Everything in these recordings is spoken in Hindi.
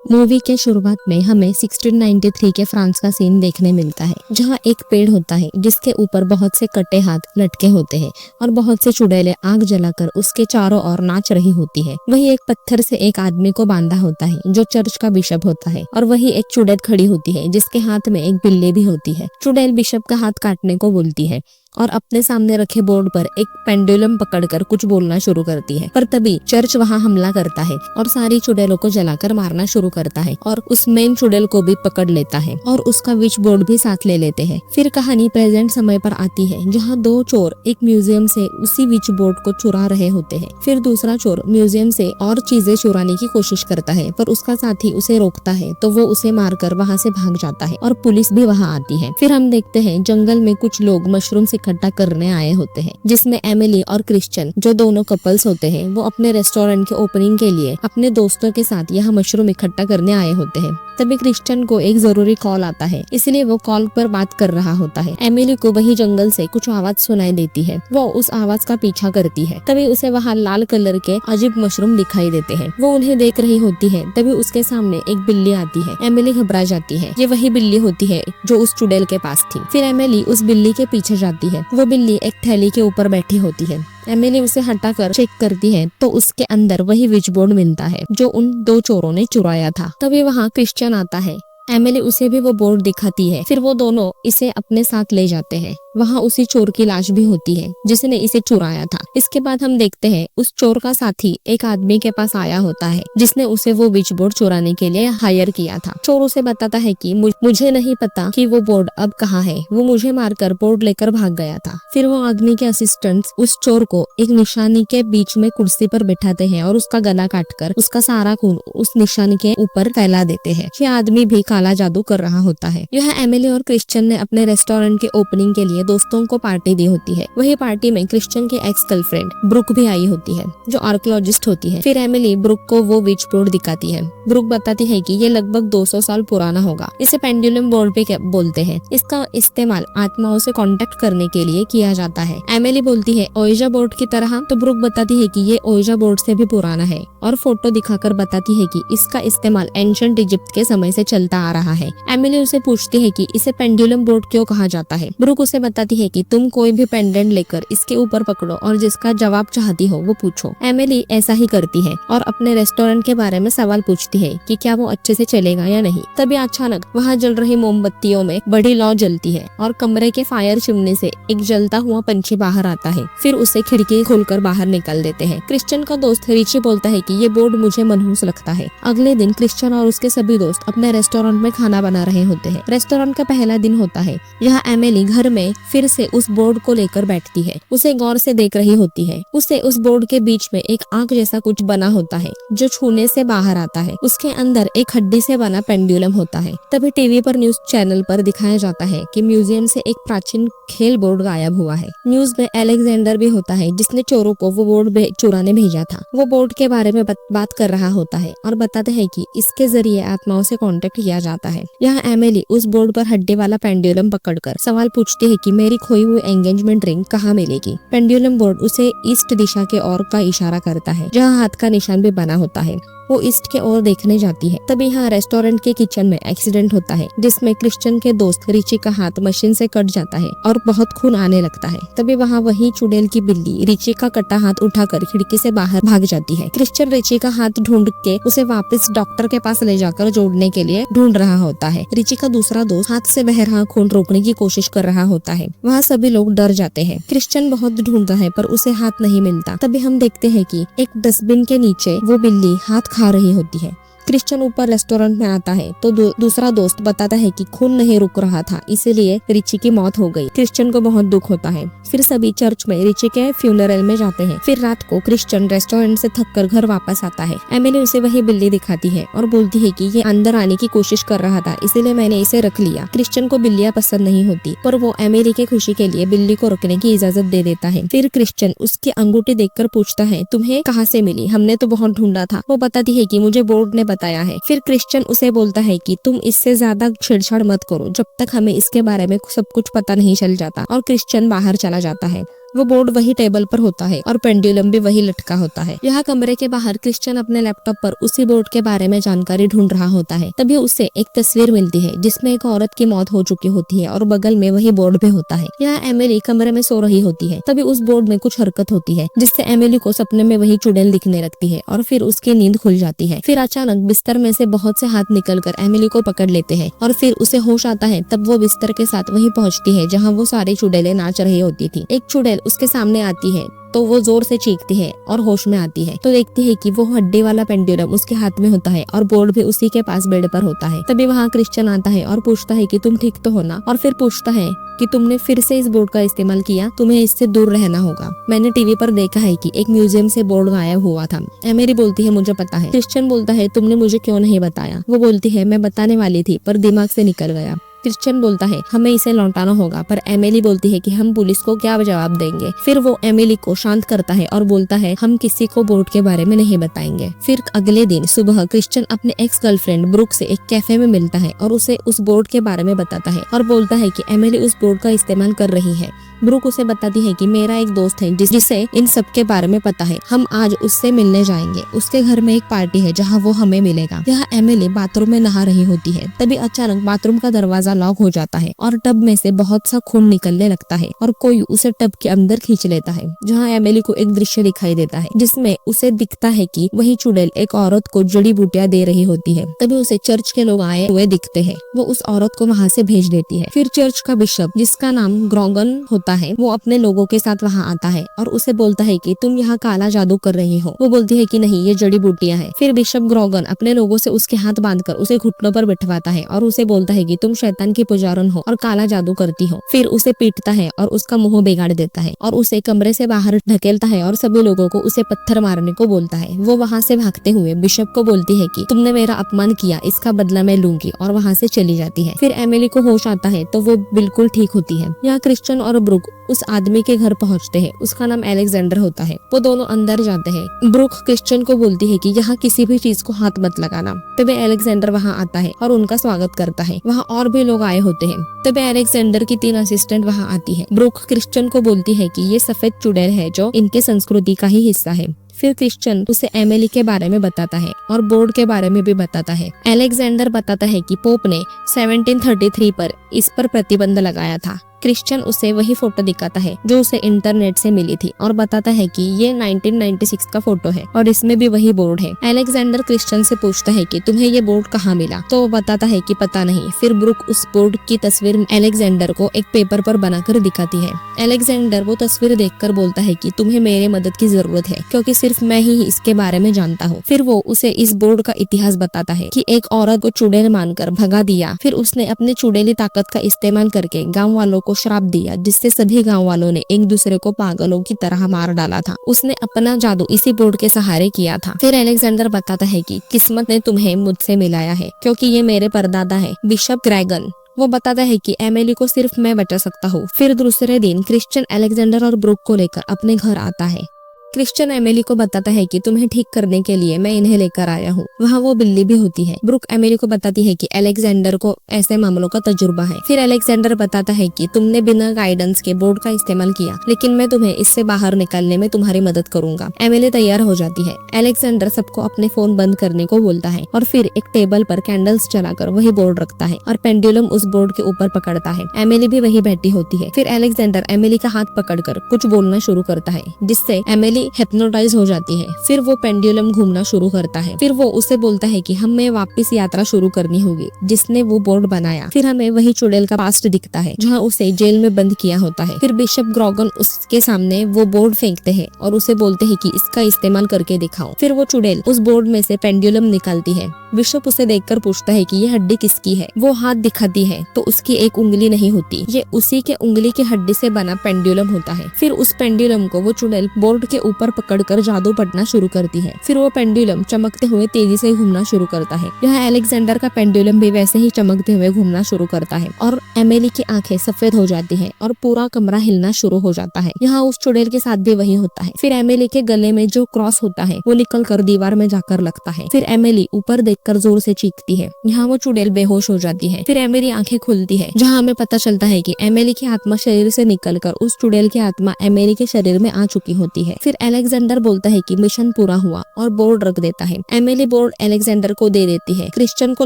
मूवी के शुरुआत में हमें 1693 के फ्रांस का सीन देखने मिलता है, जहां एक पेड़ होता है जिसके ऊपर बहुत से कटे हाथ लटके होते हैं और बहुत से चुड़ैलें आग जलाकर उसके चारों ओर नाच रही होती है। वही एक पत्थर से एक आदमी को बांधा होता है जो चर्च का बिशप होता है, और वही एक चुड़ैल खड़ी होती है जिसके हाथ में एक बिल्ली भी होती है। चुड़ैल बिशप का हाथ काटने को बोलती है और अपने सामने रखे बोर्ड पर एक पेंडुलम पकड़कर कुछ बोलना शुरू करती है, पर तभी चर्च वहां हमला करता है और सारी चुड़ैलों को जलाकर मारना शुरू करता है और उस मेन चुड़ैल को भी पकड़ लेता है और उसका विच बोर्ड भी साथ ले लेते हैं। फिर कहानी प्रेजेंट समय पर आती है, जहाँ दो चोर एक म्यूजियम से उसी विच बोर्ड को चुरा रहे होते हैं। फिर दूसरा चोर म्यूजियम से और चीजें चुराने की कोशिश करता है, पर उसका साथी उसे रोकता है तो वो उसे मारकर वहाँ से भाग जाता है और पुलिस भी वहाँ आती है। फिर हम देखते हैं जंगल में कुछ लोग मशरूम इकट्ठा करने आए होते हैं, जिसमें एमिली और क्रिश्चियन जो दोनों कपल्स होते हैं वो अपने रेस्टोरेंट के ओपनिंग के लिए अपने दोस्तों के साथ यहाँ मशरूम इकट्ठा करने आए होते हैं। तभी क्रिश्चियन को एक जरूरी कॉल आता है, इसलिए वो कॉल पर बात कर रहा होता है। एमिली को वही जंगल से कुछ आवाज सुनाई देती है, वो उस आवाज का पीछा करती है। तभी उसे वहाँ लाल कलर के अजीब मशरूम दिखाई देते हैं। वो उन्हें देख रही होती है, तभी उसके सामने एक बिल्ली आती है। एमिली घबरा जाती है, ये वही बिल्ली होती है जो उस चुड़ैल के पास थी। फिर एमिली उस बिल्ली के पीछे जाती है। वो बिल्ली एक थैली के ऊपर बैठी होती है। एमिली उसे हटाकर चेक करती है तो उसके अंदर वही विच बोर्ड मिलता है जो उन दो चोरों ने चुराया था। तभी वहाँ क्रिश्चियन आता है। एमिली उसे भी वो बोर्ड दिखाती है। फिर वो दोनों इसे अपने साथ ले जाते हैं। वहाँ उसी चोर की लाश भी होती है जिसने इसे चुराया था। इसके बाद हम देखते हैं उस चोर का साथी एक आदमी के पास आया होता है जिसने उसे वो विच बोर्ड चुराने के लिए हायर किया था। चोर उसे बताता है कि मुझे नहीं पता कि वो बोर्ड अब कहाँ है, वो मुझे मारकर बोर्ड लेकर भाग गया था। फिर वो आदमी के असिस्टेंट्स उस चोर को एक निशानी के बीच में कुर्सी पर बैठाते हैं और उसका गला काटकर उसका सारा खून उस निशानी के ऊपर फैला देते हैं। ये आदमी भी काला जादू कर रहा होता है। यह एमिली और क्रिश्चियन ने अपने रेस्टोरेंट के ओपनिंग के लिए दोस्तों को पार्टी दी होती है। वही पार्टी में क्रिश्चियन की एक्स गर्लफ्रेंड ब्रुक भी आई होती है जो आर्कियोलॉजिस्ट होती है। फिर एमिली ब्रुक को वो विच बोर्ड दिखाती है। ब्रुक बताती है कि ये लगभग 200 साल पुराना होगा। इसे पेंडुलम बोर्ड पे बोलते हैं। इसका इस्तेमाल आत्माओं से कांटेक्ट करने के लिए किया जाता है। एमिली बोलती है ओइजा बोर्ड की तरह, तो ब्रुक बताती है कि ये ओइजा बोर्ड से भी पुराना है और फोटो दिखाकर बताती है कि इसका इस्तेमाल एंशिएंट इजिप्ट के समय से चलता आ रहा है। एमिली उसे पूछती है कि इसे पेंडुलम बोर्ड क्यों कहा जाता है। ब्रुक उसे बताती है कि तुम कोई भी पेंडेंट लेकर इसके ऊपर पकड़ो और जिसका जवाब चाहती हो वो पूछो। एमिली ऐसा ही करती है और अपने रेस्टोरेंट के बारे में सवाल पूछती है कि क्या वो अच्छे से चलेगा या नहीं। तभी अचानक वहाँ जल रही मोमबत्तियों में बड़ी लौ जलती है और कमरे के फायर चिमनी से एक जलता हुआ पंछी बाहर आता है। फिर उसे खिड़की खोलकर बाहर निकाल देते हैं। क्रिश्चियन का दोस्त रिची बोलता है कि ये बोर्ड मुझे मनहूस लगता है। अगले दिन क्रिश्चियन और उसके सभी दोस्त अपने रेस्टोरेंट में खाना बना रहे होते हैं। रेस्टोरेंट का पहला दिन होता है। यहाँ एमिली घर में फिर से उस बोर्ड को लेकर बैठती है। उसे गौर से देख रही होती है। उसे उस बोर्ड के बीच में एक आंख जैसा कुछ बना होता है जो छूने से बाहर आता है। उसके अंदर एक हड्डी से बना पेंडुलम होता है। तभी टीवी पर न्यूज चैनल पर दिखाया जाता है कि म्यूजियम से एक प्राचीन खेल बोर्ड गायब हुआ है। न्यूज में अलेक्जेंडर भी होता है जिसने चोरों को वो बोर्ड चुराने भेजा था। वो बोर्ड के बारे में बात कर रहा होता है और बताते हैं कि इसके जरिए आत्माओं से कांटेक्ट किया जाता है। यहाँ एमिली उस बोर्ड पर हड्डी वाला पेंडुलम पकड़कर सवाल पूछती है कि मेरी खोई हुई एंगेजमेंट रिंग कहाँ मिलेगी। पेंडुलम बोर्ड उसे ईस्ट दिशा के ओर का इशारा करता है, जहाँ हाथ का निशान भी बना होता है। वो ईस्ट के ओर देखने जाती है। तभी यहाँ रेस्टोरेंट के किचन में एक्सीडेंट होता है जिसमें क्रिश्चियन के दोस्त रिची का हाथ मशीन से कट जाता है और बहुत खून आने लगता है। तभी वहाँ वही चुड़ैल की बिल्ली रिची का कटा हाथ उठाकर खिड़की से बाहर भाग जाती है। क्रिश्चियन रिची का हाथ ढूंढ के उसे वापस डॉक्टर के पास ले जाकर जोड़ने के लिए ढूंढ रहा होता है। रिची का दूसरा दोस्त हाथ से बह रहा खून रोकने की कोशिश कर रहा होता है। वहाँ सभी लोग डर जाते हैं। क्रिश्चियन बहुत ढूंढता है पर उसे हाथ नहीं मिलता। तभी हम देखते हैं कि एक डस्टबिन के नीचे वो बिल्ली हाथ खा रही होती है। क्रिश्चियन ऊपर रेस्टोरेंट में आता है तो दूसरा दोस्त बताता है कि खून नहीं रुक रहा था, इसीलिए रिची की मौत हो गई। क्रिश्चियन को बहुत दुख होता है। फिर सभी चर्च में रिची के फ्यूनरल में जाते हैं। फिर रात को क्रिश्चियन रेस्टोरेंट से थककर घर वापस आता है। एमिली उसे वही बिल्ली दिखाती है और बोलती है कि ये अंदर आने की कोशिश कर रहा था, इसीलिए मैंने इसे रख लिया। क्रिश्चियन को बिल्लियां पसंद नहीं होती, पर वो एमिली की खुशी के लिए बिल्ली को रखने की इजाजत दे देता है। फिर क्रिश्चियन उसकी अंगूठी देखकर पूछता है तुम्हें कहाँ से मिली, हमने तो बहुत ढूंढा था। वो बताती है कि मुझे बोर्ड ने बताया है। फिर क्रिश्चियन उसे बोलता है कि तुम इससे ज्यादा छेड़छाड़ मत करो जब तक हमें इसके बारे में सब कुछ पता नहीं चल जाता, और क्रिश्चियन बाहर चला जाता है। वो बोर्ड वही टेबल पर होता है और पेंडुलम भी वही लटका होता है। यहाँ कमरे के बाहर क्रिश्चियन अपने लैपटॉप पर उसी बोर्ड के बारे में जानकारी ढूंढ रहा होता है। तभी उसे एक तस्वीर मिलती है जिसमें एक औरत की मौत हो चुकी होती है और बगल में वही बोर्ड भी होता है। यहाँ एमिली कमरे में सो रही होती है। तभी उस बोर्ड में कुछ हरकत होती है जिससे एमिली को सपने में वही चुड़ैल दिखने लगती है और फिर उसकी नींद खुल जाती है। फिर अचानक बिस्तर में से बहुत से हाथ निकलकर एमिली को पकड़ लेते हैं और फिर उसे होश आता है। तब वो बिस्तर के साथ वहीं पहुंचती है जहाँ वो सारी चुड़ैलें नाच रही होती थी। एक चुड़ैल उसके सामने आती है तो वो जोर से चीखती है और होश में आती है तो देखती है कि वो हड्डी वाला पेंडुलम उसके हाथ में होता है और बोर्ड भी उसी के पास बेड पर होता है। तभी वहाँ क्रिश्चियन आता है और पूछता है कि तुम ठीक तो हो ना, और फिर पूछता है कि तुमने फिर से इस बोर्ड का इस्तेमाल किया, तुम्हें इससे दूर रहना होगा। मैंने टीवी पर देखा है कि एक म्यूजियम से बोर्ड गायब हुआ था। एमेरी बोलती है मुझे पता है। क्रिश्चियन बोलता है तुमने मुझे क्यों नहीं बताया। वो बोलती है मैं बताने वाली थी पर दिमाग से निकल गया। क्रिश्चियन बोलता है हमें इसे लौटाना होगा, पर एमिली बोलती है कि हम पुलिस को क्या जवाब देंगे। फिर वो एमिली को शांत करता है और बोलता है हम किसी को बोर्ड के बारे में नहीं बताएंगे। फिर अगले दिन सुबह क्रिश्चियन अपने एक्स गर्लफ्रेंड ब्रुक से एक कैफे में मिलता है और उसे उस बोर्ड के बारे में बताता है और बोलता है कि एमिली उस बोर्ड का इस्तेमाल कर रही है। ब्रुक उसे बताती है कि मेरा एक दोस्त है जिसे इन सब के बारे में पता है, हम आज उससे मिलने जाएंगे। उसके घर में एक पार्टी है जहाँ वो हमें मिलेगा। यहाँ एमिली बाथरूम में नहा रही होती है। तभी अचानक बाथरूम का दरवाजा लॉक हो जाता है और टब में से बहुत सा खून निकलने लगता है और कोई उसे टब के अंदर खींच लेता है। जहाँ एमिली को एक दृश्य दिखाई देता है जिसमें उसे दिखता है कि वही चुड़ैल एक औरत को जड़ी बूटियां दे रही होती है। तभी उसे चर्च के लोग आए हुए दिखते हैं। वो उस औरत को वहाँ से भेज देती है। फिर चर्च का बिशप जिसका नाम ग्रॉगन होता है वो अपने लोगों के साथ वहाँ आता है और उसे बोलता है कि तुम यहाँ काला जादू कर रही हो। वो बोलती है कि नहीं, ये जड़ी बूटियां हैं। फिर बिशप ग्रॉगन अपने लोगों से उसके हाथ बांधकर उसे घुटनों पर बिठवाता है और उसे बोलता है कि तुम शैतान की पुजारन हो और काला जादू करती हो। फिर उसे पीटता है और उसका मुंह बिगाड़ देता है और उसे कमरे से बाहर ढकेलता है और सभी लोगों को उसे पत्थर मारने को बोलता है। वो वहाँ से भागते हुए बिशप को बोलती है कि तुमने मेरा अपमान किया, इसका बदला मैं लूंगी, और वहाँ से चली जाती है। फिर एमिली को होश आता है तो वो बिल्कुल ठीक होती है। यहाँ क्रिश्चियन और ब्रुक उस आदमी के घर पहुंचते हैं। उसका नाम अलेक्जेंडर होता है। वो दोनों अंदर जाते हैं। ब्रुक क्रिश्चियन को बोलती है कि यहाँ किसी भी चीज को हाथ मत लगाना। तभी अलेक्जेंडर वहाँ आता है और उनका स्वागत करता है। वहाँ और भी लोग आए होते हैं। तभी अलेक्जेंडर की 3 असिस्टेंट वहाँ आती है। ब्रुक क्रिश्चियन को बोलती है कि ये सफेद चुड़ैल है जो इनके संस्कृति का ही हिस्सा है। फिर क्रिश्चियन उसे एमिली के बारे में बताता है और बोर्ड के बारे में भी बताता है। अलेक्जेंडर बताता है कि पोप ने 1733 पर इस पर प्रतिबंध लगाया था। क्रिश्चियन उसे वही फोटो दिखाता है जो उसे इंटरनेट से मिली थी और बताता है कि ये 1996 का फोटो है और इसमें भी वही बोर्ड है। अलेक्जेंडर क्रिश्चियन से पूछता है कि तुम्हें ये बोर्ड कहाँ मिला, तो वो बताता है कि पता नहीं। फिर ब्रुक उस बोर्ड की तस्वीर अलेक्जेंडर को एक पेपर पर बनाकर दिखाती है। अलेक्जेंडर वो तस्वीर देखकर बोलता है कि तुम्हें मेरे मदद की जरूरत है क्योंकि सिर्फ मैं ही इसके बारे में जानता हूँ। फिर वो उसे इस बोर्ड का इतिहास बताता है कि एक औरत को चुड़ैल मानकर भगा दिया। फिर उसने अपने चुड़ैली ताकत का इस्तेमाल करके गाँव वालों को श्राप दिया जिससे सभी गांव वालों ने एक दूसरे को पागलों की तरह मार डाला था। उसने अपना जादू इसी बोर्ड के सहारे किया था। फिर अलेक्जेंडर बताता है कि किस्मत ने तुम्हें मुझसे मिलाया है क्योंकि ये मेरे परदादा है, बिशप ग्रेगन। वो बताता है कि एमिली को सिर्फ मैं बचा सकता हूँ। फिर दूसरे दिन क्रिश्चियन अलेक्जेंडर और ब्रुक को लेकर अपने घर आता है। क्रिश्चियन एमिली को बताता है कि तुम्हें ठीक करने के लिए मैं इन्हें लेकर आया हूँ। वहाँ वो बिल्ली भी होती है। ब्रुक एमिली को बताती है कि अलेक्जेंडर को ऐसे मामलों का तजुर्बा है। फिर अलेक्जेंडर बताता है कि तुमने बिना गाइडेंस के बोर्ड का इस्तेमाल किया, लेकिन मैं तुम्हें इससे बाहर निकालने में तुम्हारी मदद करूंगा। एमिली तैयार हो जाती है। अलेक्जेंडर सबको अपने फोन बंद करने को बोलता है और फिर एक टेबल पर कैंडल्स जलाकर वही बोर्ड रखता है और पेंडुलम उस बोर्ड के ऊपर पकड़ता है। एमिली भी वही बैठी होती है। फिर अलेक्जेंडर एमिली का हाथ पकड़कर कुछ बोलना शुरू करता है जिससे एमिली हिप्नोटाइज हो जाती है। फिर वो पेंडुलम घूमना शुरू करता है। फिर वो उसे बोलता है कि हमें वापस यात्रा शुरू करनी होगी जिसने वो बोर्ड बनाया। फिर हमें वही चुड़ैल का पास्ट दिखता है जहाँ उसे जेल में बंद किया होता है। फिर बिशप ग्रॉगन उसके सामने वो बोर्ड फेंकते हैं और उसे बोलते हैं कि इसका इस्तेमाल करके दिखाओ। फिर वो चुड़ैल उस बोर्ड में से पेंडुलम निकालती है। बिशप उसे देखकर पूछता है कि ये हड्डी किसकी है। वो हाथ दिखाती है तो उसकी एक उंगली नहीं होती, ये उसी के उंगली की हड्डी से बना पेंडुलम होता है। फिर उस पेंडुलम को वो चुड़ैल बोर्ड के ऊपर पकड़कर जादू पढ़ना शुरू करती है। फिर वो पेंडुलम चमकते हुए तेजी से घूमना शुरू करता है। यहाँ अलेक्जेंडर का पेंडुलम भी वैसे ही चमकते हुए घूमना शुरू करता है और एमिली की आंखें सफेद हो जाती है और पूरा कमरा हिलना शुरू हो जाता है। यहाँ उस चुड़ैल के साथ भी वही होता है। फिर एमिली के गले में जो क्रॉस होता है वो निकल कर दीवार में जाकर लगता है। फिर एमिली ऊपर देखकर जोर से चीखती है। यहाँ वो चुड़ैल बेहोश हो जाती है। फिर एमिली आंखें खुलती है, जहाँ हमें पता चलता है कि एमिली की आत्मा शरीर से निकलकर उस चुड़ैल की आत्मा एमिली के शरीर में आ चुकी होती है। फिर अलेक्जेंडर बोलता है कि मिशन पूरा हुआ और बोर्ड रख देता है। एमिली बोर्ड अलेक्जेंडर को दे देती है। क्रिश्चियन को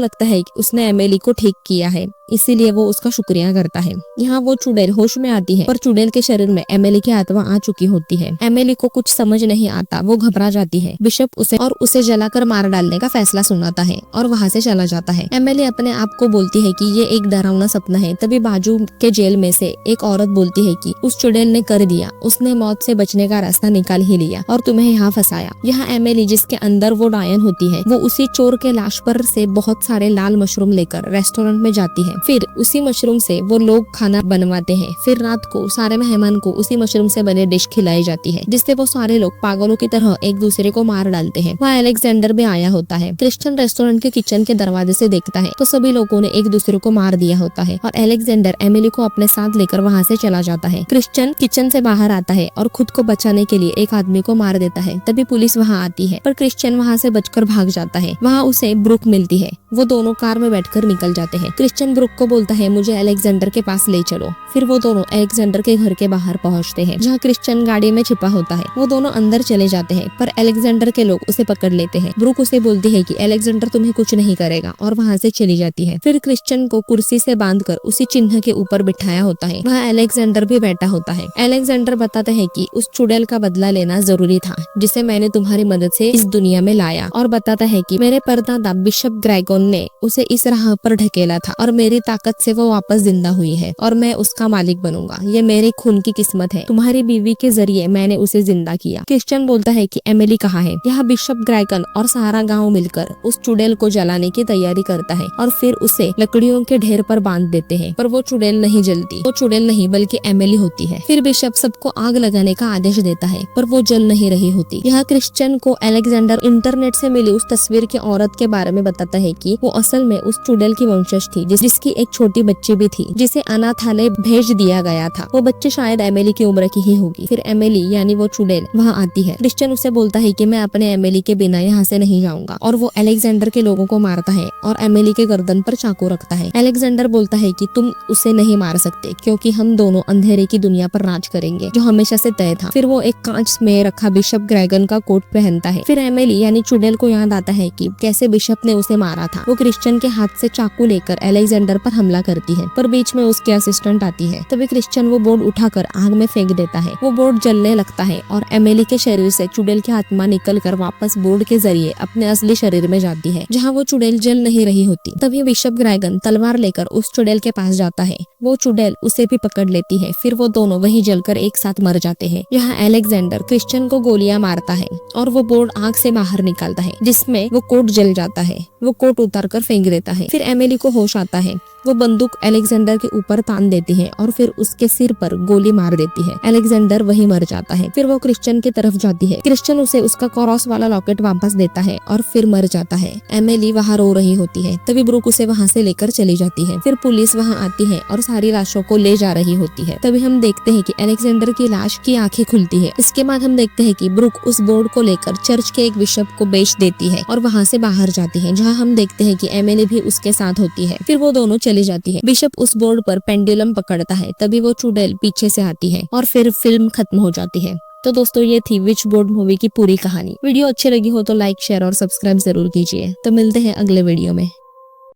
लगता है कि उसने एमिली को ठीक किया है, इसीलिए वो उसका शुक्रिया करता है। यहाँ वो चुड़ैल होश में आती है, पर चुड़ैल के शरीर में एमिली की आत्मा आ चुकी होती है। एमिली को कुछ समझ नहीं आता, वो घबरा जाती है। बिशप उसे जलाकर मार डालने का फैसला सुनाता है और वहाँ से चला जाता है। एमिली अपने आप को बोलती है कि ये एक डरावना सपना है। तभी बाजू के जेल में से एक औरत बोलती है कि उस चुड़ैल ने कर दिया, उसने मौत से बचने का रास्ता निकाल ही लिया और तुम्हें यहाँ फंसाया। यहाँ एमिली, जिसके अंदर वो डायन होती है, वो उसी चोर के लाश पर से बहुत सारे लाल मशरूम लेकर रेस्टोरेंट में जाती है। फिर उसी मशरूम से वो लोग खाना बनवाते हैं। फिर रात को सारे मेहमान को उसी मशरूम से बने डिश खिलाई जाती है, जिससे वो सारे लोग पागलों की तरह एक दूसरे को मार डालते हैं। वहाँ अलेक्जेंडर भी आया होता है। क्रिश्चियन रेस्टोरेंट के किचन के दरवाजे से देखता है तो सभी लोगों ने एक दूसरे को मार दिया होता है और अलेक्जेंडर एमिली को अपने साथ लेकर वहाँ से चला जाता है। क्रिश्चियन किचन से बाहर आता है और खुद को बचाने के लिए एक आदमी को मार देता है। तभी पुलिस वहाँ आती है, पर क्रिश्चियन वहाँ से बचकर भाग जाता है। वहाँ उसे ब्रुक मिलती है। वो दोनों कार में बैठकर निकल जाते हैं। क्रिश्चियन ब्रुक को बोलता है मुझे अलेक्जेंडर के पास ले चलो। फिर वो दोनों अलेक्जेंडर के घर के बाहर पहुंचते हैं, जहाँ क्रिश्चियन गाड़ी में छिपा होता है। वो दोनों अंदर चले जाते हैं, पर अलेक्जेंडर के लोग उसे पकड़ लेते हैं। ब्रुक उसे बोलती है कि अलेक्जेंडर तुम्हें कुछ नहीं करेगा और वहाँ से चली जाती है। फिर क्रिश्चियन को कुर्सी से बांधकर उसी चिन्ह के ऊपर बिठाया होता है। वहाँ अलेक्जेंडर भी बैठा होता है। अलेक्जेंडर बताते हैं कि उस चुड़ैल का बदला लेना जरूरी था, जिसे मैंने तुम्हारी मदद से इस दुनिया में लाया, और बताता है कि मेरे परदादा बिशप ग्रेगोन ने उसे इस राह पर ढकेला था और मेरी ताकत से वो वापस जिंदा हुई है और मैं उसका मालिक बनूंगा। ये मेरे खून की किस्मत है। तुम्हारी बीवी के जरिए मैंने उसे जिंदा किया। क्रिश्चियन बोलता है कि एमिली कहाँ है। यहाँ बिशप ग्रेगन और सारा गांव मिलकर उस चुड़ैल को जलाने की तैयारी करता है और फिर उसे लकड़ियों के ढेर पर बांध देते हैं, पर वो चुड़ैल नहीं जलती। वो चुड़ैल नहीं बल्कि एमिली होती है। फिर बिशप सबको आग लगाने का आदेश देता है, पर वो जल नहीं रही होती। यहाँ क्रिश्चियन को अलेक्जेंडर इंटरनेट से मिली उस तस्वीर की औरत के बारे में बताता है कि वो असल में उस चुड़ैल की वंशज थी, जिसकी एक छोटी बच्ची भी थी, जिसे अनाथालय भेज दिया गया था। वो बच्ची शायद एमिली की उम्र की ही होगी। फिर एमिली यानी वो चुड़ैल वहाँ आती है। क्रिश्चियन उसे बोलता है कि मैं अपने एमिली के बिना यहाँ से नहीं जाऊंगा, और वो अलेक्जेंडर के लोगों को मारता है और एमिली के गर्दन पर चाकू रखता है। अलेक्जेंडर बोलता है कि तुम उसे नहीं मार सकते, क्योंकि हम दोनों अंधेरे की दुनिया पर राज करेंगे, जो हमेशा से तय था। फिर वो एक कांच में रखा बिशप ग्रेगन का कोट पहनता है। फिर एमिली यानी चुड़ैल को याद आता है कि कैसे बिशप ने उसे मारा था। वो क्रिश्चियन के हाथ से चाकू लेकर अलेक्जेंडर पर हमला करती है, पर बीच में उसकी असिस्टेंट आती है। तभी क्रिश्चियन वो बोर्ड उठाकर आग में फेंक देता है। वो बोर्ड जलने लगता है और एमिली के शरीर से चुड़ैल की आत्मा निकलकर वापस बोर्ड के जरिए अपने असली शरीर में जाती है, जहाँ वो चुड़ैल जल नहीं रही होती। तभी बिशप ग्रेगन तलवार लेकर उस चुड़ैल के पास जाता है। वो चुड़ैल उसे भी पकड़ लेती है। फिर वो दोनों वहीं जलकर एक साथ मर जाते हैं। यहाँ अलेक्जेंडर क्रिश्चियन को गोलियां मारता है और वो बोर्ड आग से बाहर निकालता है, जिसमें वो कोट जल जाता है। वो कोट उतार कर फेंक देता है। फिर एमिली को होश आता है। वो बंदूक अलेक्जेंडर के ऊपर तान देती है और फिर उसके सिर पर गोली मार देती है। अलेक्जेंडर वहीं मर जाता है। फिर वो क्रिश्चियन की तरफ जाती है। क्रिश्चियन उसे उसका क्रॉस वाला लॉकेट वापस देता है और फिर मर जाता है। एमिली वहाँ रो रही होती है। तभी ब्रुक उसे वहाँ से लेकर चली जाती है। फिर पुलिस वहाँ आती है और सारी लाशों को ले जा रही होती है। तभी हम देखते हैं कि अलेक्जेंडर की लाश की आंखें खुलती है। इसके बाद हम देखते हैं कि ब्रुक उस बोर्ड को लेकर चर्च के एक बिशप को बेच देती है और वहाँ से बाहर जाती है, जहाँ हम देखते हैं कि एमिली भी उसके साथ होती है। फिर वो दोनों चली जाती है। बिशप उस बोर्ड पर पेंडुलम पकड़ता है। तभी वो चुड़ैल पीछे से आती है और फिर फिल्म खत्म हो जाती है। तो दोस्तों, ये थी विच बोर्ड मूवी की पूरी कहानी। वीडियो अच्छी लगी हो तो लाइक, शेयर और सब्सक्राइब जरूर कीजिए। तो मिलते हैं अगले वीडियो में।